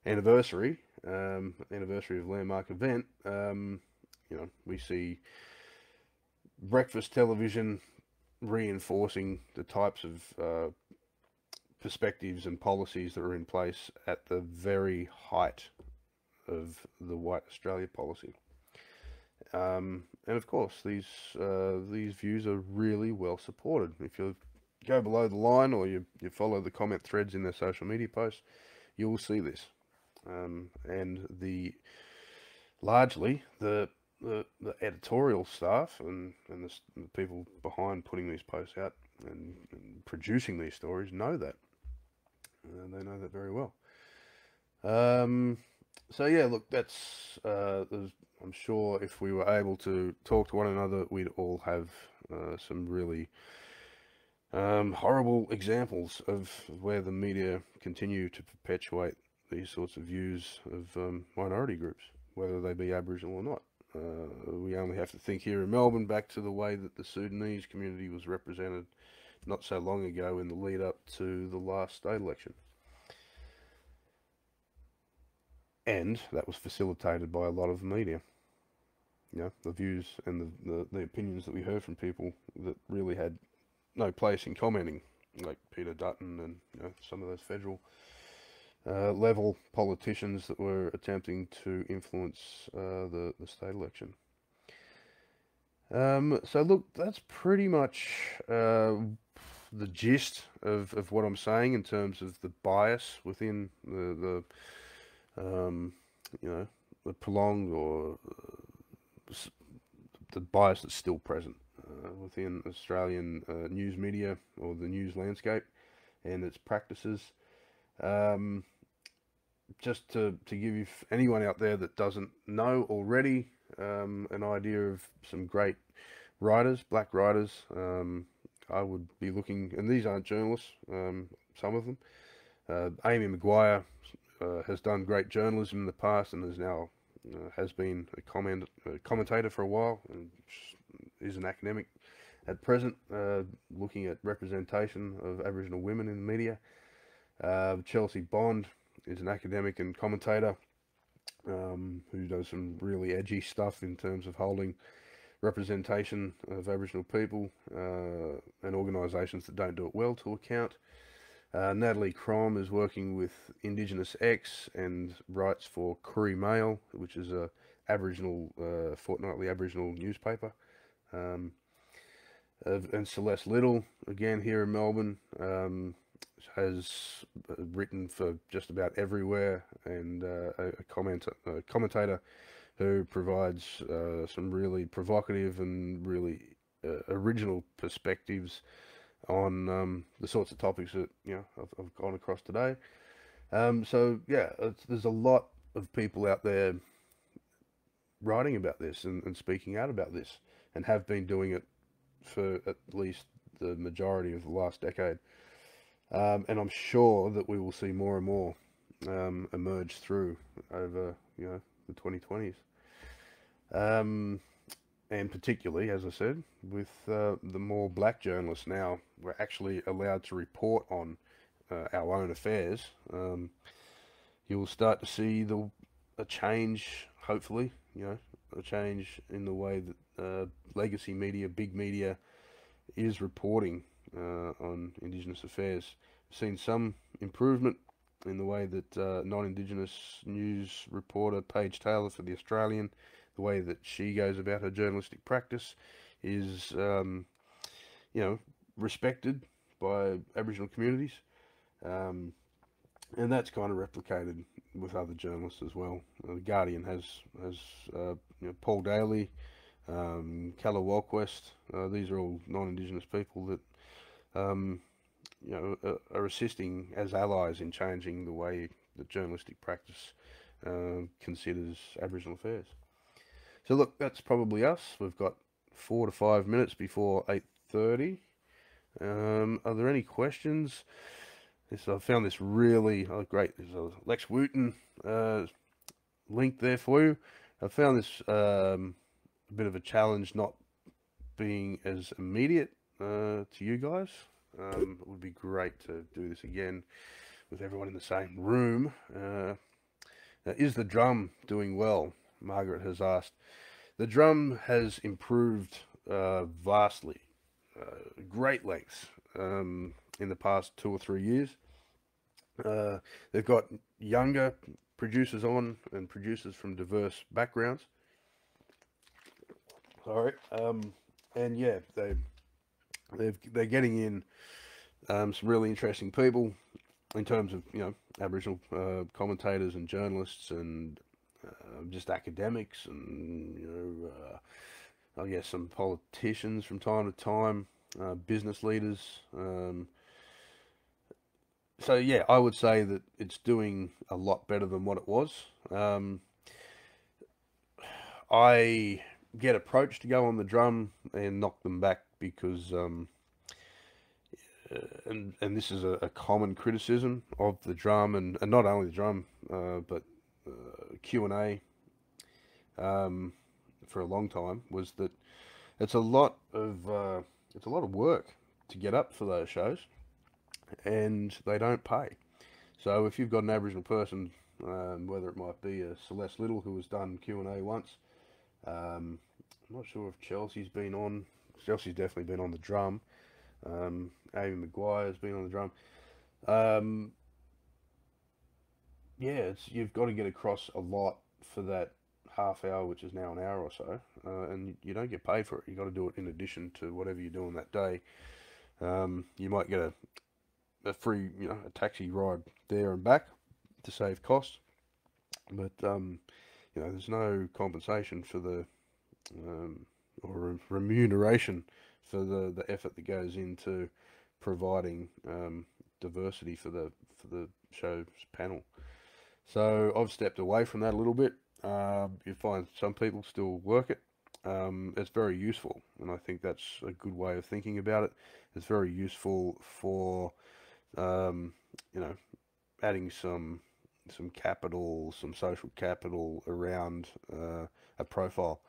anniversary of landmark event, we see breakfast television reinforcing the types of perspectives and policies that are in place at the very height of the White Australia policy. And of course, these views are really well supported. If you go below the line, or you follow the comment threads in their social media posts, you will see this. And largely the editorial staff and the people behind putting these posts out and producing these stories know that. They know that very well. So yeah, look, that's I'm sure if we were able to talk to one another, we'd all have some really horrible examples of where the media continue to perpetuate these sorts of views of minority groups, whether they be Aboriginal or not. We only have to think here in Melbourne back to the way that the Sudanese community was represented not so long ago in the lead up to the last state election. And that was facilitated by a lot of the media. The views and the opinions that we heard from people that really had no place in commenting, like Peter Dutton and some of those federal level politicians that were attempting to influence the state election. So look, that's pretty much the gist of what I'm saying in terms of the bias within the prolonged, or the bias that's still present within Australian news media, or the news landscape and its practices. Just to give you, anyone out there that doesn't know already, an idea of some great writers, black writers, I would be looking, and these aren't journalists, some of them. Amy Maguire has done great journalism in the past, and is now has been a commentator for a while, and is an academic at present, looking at representation of Aboriginal women in the media. Chelsea Bond is an academic and commentator who does some really edgy stuff in terms of holding representation of Aboriginal people and organisations that don't do it well to account. Natalie Crom is working with Indigenous X and writes for Koori Mail, which is a Aboriginal fortnightly Aboriginal newspaper. And Celeste Little, again here in Melbourne, has written for just about everywhere, and a commentator who provides some really provocative and really original perspectives on the sorts of topics that I've gone across today. So yeah, there's a lot of people out there writing about this and speaking out about this, and have been doing it for at least the majority of the last decade. And I'm sure that we will see more and more emerge through over the 2020s. And particularly, as I said, with the more black journalists now, we're actually allowed to report on our own affairs. You will start to see a change, hopefully, a change in the way that legacy media, big media, is reporting on Indigenous affairs. We've seen some improvement in the way that non-Indigenous news reporter Paige Taylor for The Australian, the way that she goes about her journalistic practice is, respected by Aboriginal communities. And that's kind of replicated with other journalists as well. The Guardian has Paul Daly, Calla Walquist. These are all non-Indigenous people that are assisting as allies in changing the way that journalistic practice considers Aboriginal affairs. So look, that's probably us. We've got 4 to 5 minutes before 8:30. Are there any questions? I found this really great. There's a Lex Wooten link there for you. I found this a bit of a challenge, not being as immediate to you guys. It would be great to do this again with everyone in the same room. Is the drum doing well? Margaret has asked. The drum has improved vastly, great lengths in the past 2 or 3 years. They've got younger producers on, and producers from diverse backgrounds. Sorry, and yeah, they're getting in some really interesting people in terms of Aboriginal commentators and journalists and just academics and I guess some politicians from time to time, business leaders. So yeah, I would say that it's doing a lot better than what it was. I get approached to go on the drum and knock them back because and this is a common criticism of the drum, and not only the drum, but Q&A for a long time, was that it's a lot of work to get up for those shows, and they don't pay. So if you've got an Aboriginal person, whether it might be a Celeste Little, who has done Q&A once, I'm not sure if Chelsea's been on. Chelsea's definitely been on the drum. Amy Maguire's been on the drum. Yeah, you've got to get across a lot for that half hour, which is now an hour or so, and you don't get paid for it. You've got to do it in addition to whatever you're doing that day. You might get a free, a taxi ride there and back to save costs, but there's no compensation for the or remuneration for the effort that goes into providing diversity for the show's panel. So I've stepped away from that a little bit. You find some people still work it. It's very useful, and I think that's a good way of thinking about it. It's very useful for adding some capital, some social capital around a profile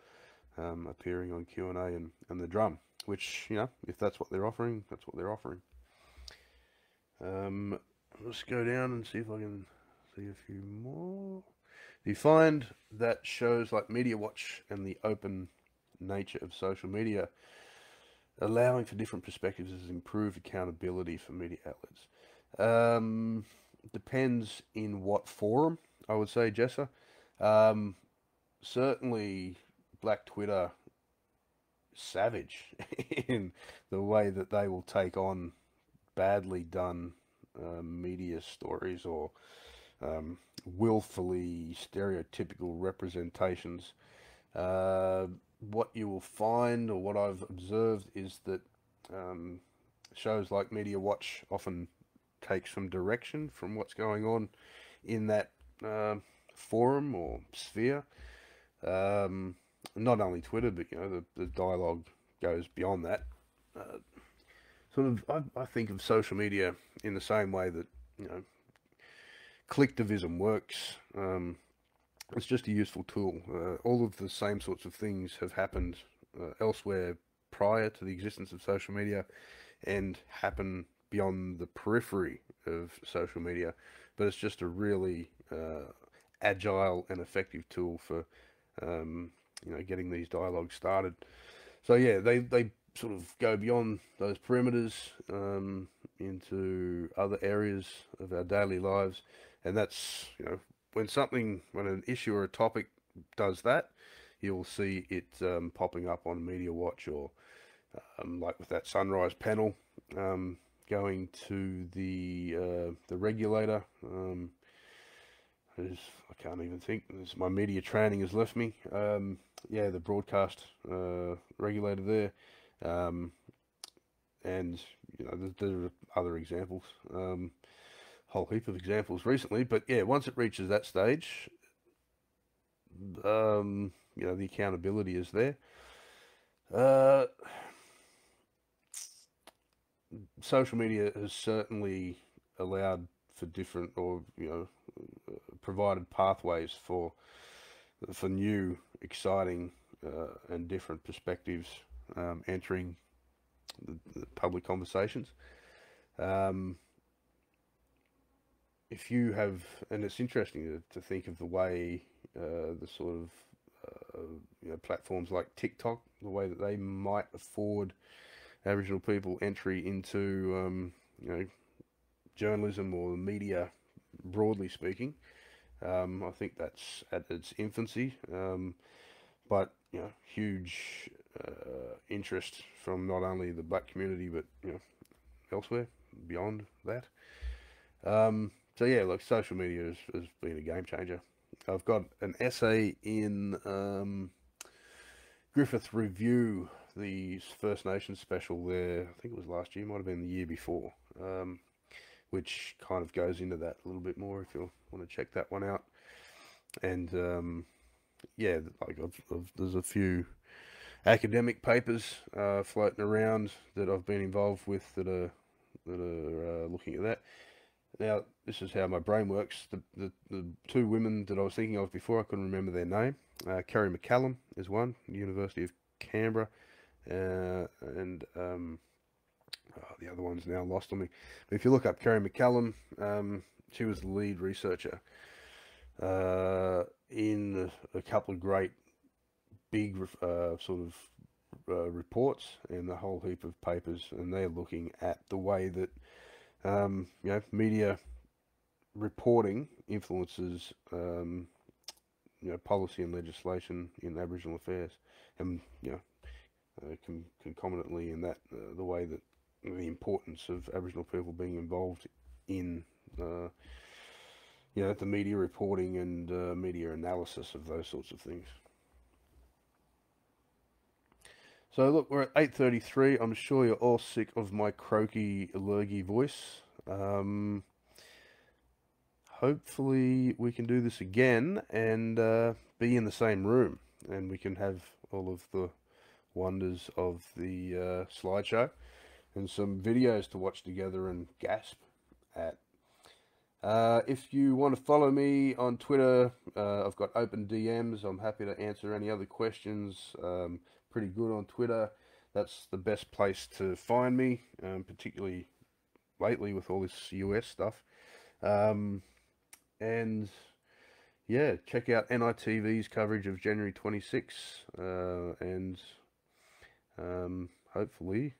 appearing on Q&A and the drum. which, you know, if that's what they're offering, that's what they're offering. Let's go down and see if I can see a few more. Do you find that shows like Media Watch and the open nature of social media allowing for different perspectives has improved accountability for media outlets? Depends in what forum, I would say, Jessa. Certainly Black Twitter, savage in the way that they will take on badly done media stories or willfully stereotypical representations. What you will find, or what I've observed, is that shows like Media Watch often take some direction from what's going on in that forum or sphere. Not only Twitter, but you know, the dialogue goes beyond that. I think of social media in the same way that, you know, clicktivism works. It's just a useful tool. All of the same sorts of things have happened elsewhere prior to the existence of social media and happen beyond the periphery of social media, but it's just a really agile and effective tool for you know, getting these dialogues started. So yeah, they sort of go beyond those perimeters into other areas of our daily lives, and that's, you know, when an issue or a topic does that, you'll see it popping up on Media Watch, or like with that Sunrise panel going to the regulator. I can't even think. My media training has left me. Yeah, the broadcast regulator there, and you know, there are other examples, whole heap of examples recently. But yeah, once it reaches that stage, you know, the accountability is there. Social media has certainly allowed for different, or you know, provided pathways for new, exciting, and different perspectives entering the public conversations. If you have, and it's interesting to think of the way the sort of you know, platforms like TikTok, the way that they might afford Aboriginal people entry into you know, journalism or the media, broadly speaking. I think that's at its infancy, but you know, huge interest from not only the black community, but you know, elsewhere beyond that. So yeah, like social media has been a game changer. I've got an essay in Griffith Review, the First Nations special there. I think it was last year, might have been the year before, which kind of goes into that a little bit more if you want to check that one out. And yeah, like there's a few academic papers floating around that I've been involved with that are looking at that. Now, this is how my brain works. The two women that I was thinking of before, I couldn't remember their name. Kerry McCallum is one, University of Canberra, and the other one's now lost on me. But if you look up Kerry McCallum, she was the lead researcher in a couple of great big sort of reports and a whole heap of papers, and they're looking at the way that you know, media reporting influences you know, policy and legislation in Aboriginal affairs, and you know, concomitantly in that the way that the importance of Aboriginal people being involved in you know, the media reporting and media analysis of those sorts of things. So look, we're at 8:33. I'm sure you're all sick of my croaky, lurgy voice. Hopefully we can do this again and be in the same room, and we can have all of the wonders of the slideshow and some videos to watch together and gasp at. If you want to follow me on Twitter, I've got open DMs. I'm happy to answer any other questions. Pretty good on Twitter. That's the best place to find me, particularly lately with all this US stuff. And yeah, check out NITV's coverage of January 26, and hopefully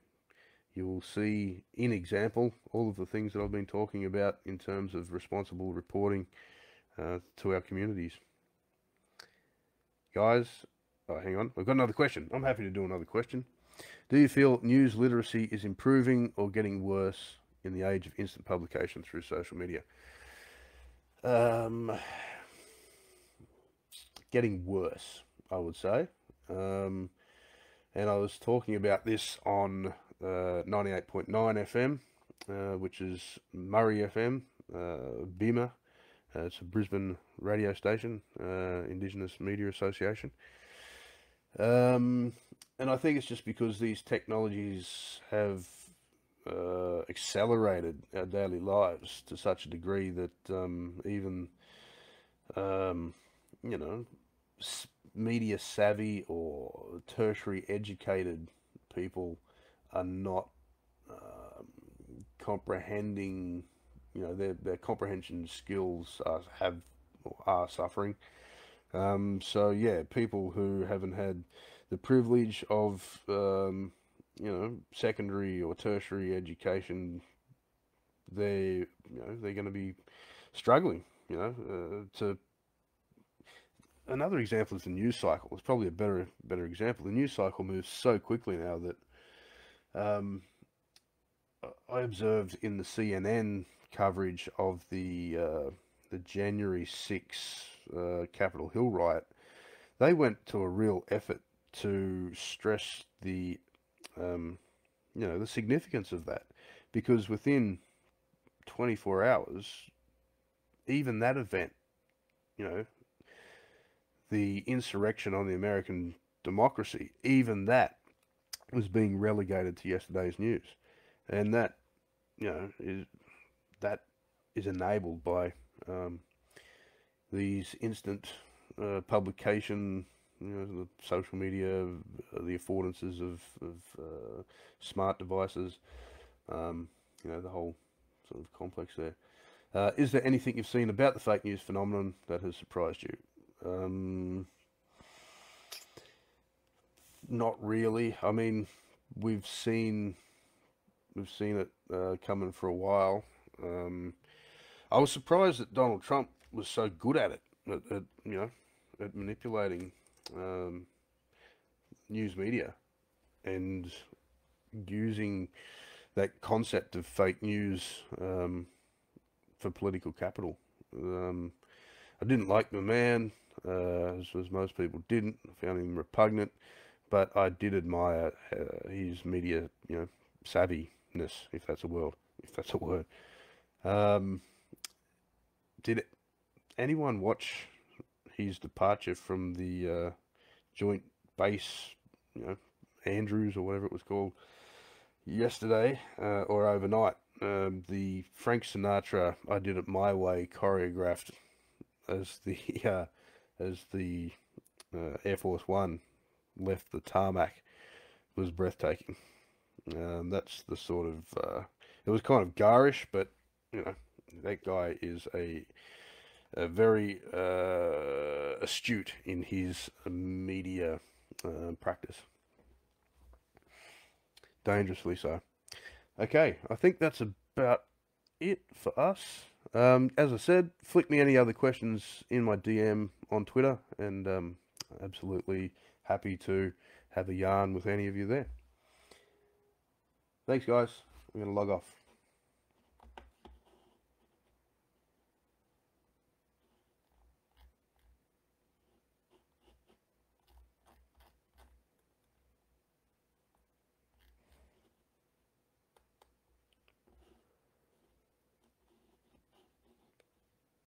you will see in example all of the things that I've been talking about in terms of responsible reporting to our communities. Guys, oh, hang on, we've got another question. I'm happy to do another question. Do you feel news literacy is improving or getting worse in the age of instant publication through social media? Getting worse, I would say. And I was talking about this on 98.9 FM, which is Murray FM, BIMA. It's a Brisbane radio station, Indigenous Media Association. And I think it's just because these technologies have accelerated our daily lives to such a degree that even, you know, media savvy or tertiary educated people are not comprehending, you know, their comprehension skills are suffering. So yeah, people who haven't had the privilege of you know, secondary or tertiary education, they're going to be struggling. You know, to another example is the news cycle. It's probably a better example. The news cycle moves so quickly now that I observed in the CNN coverage of the January 6 Capitol Hill riot, they went to a real effort to stress the you know, the significance of that, because within 24 hours, even that event, you know, the insurrection on the American democracy, even that was being relegated to yesterday's news, and that, you know, is enabled by these instant publication, you know, the social media, the affordances of smart devices, you know, the whole sort of complex there. Is there anything you've seen about the fake news phenomenon that has surprised you? Not really. I mean, we've seen it coming for a while. I was surprised that Donald Trump was so good at it, at you know, at manipulating news media and using that concept of fake news for political capital. I didn't like the man, as most people didn't. I found him repugnant, but I did admire his media, you know, savviness, if that's a word. Did anyone watch his departure from the joint base, you know, Andrews or whatever it was called, yesterday or overnight? The Frank Sinatra "I Did It My Way" choreographed as the Air Force One left the tarmac was breathtaking. That's the sort of it was kind of garish, but you know, that guy is a very astute in his media practice. Dangerously so. Okay, I think that's about it for us. As I said, flick me any other questions in my DM on Twitter, and absolutely happy to have a yarn with any of you there. Thanks, guys. I'm going to log off.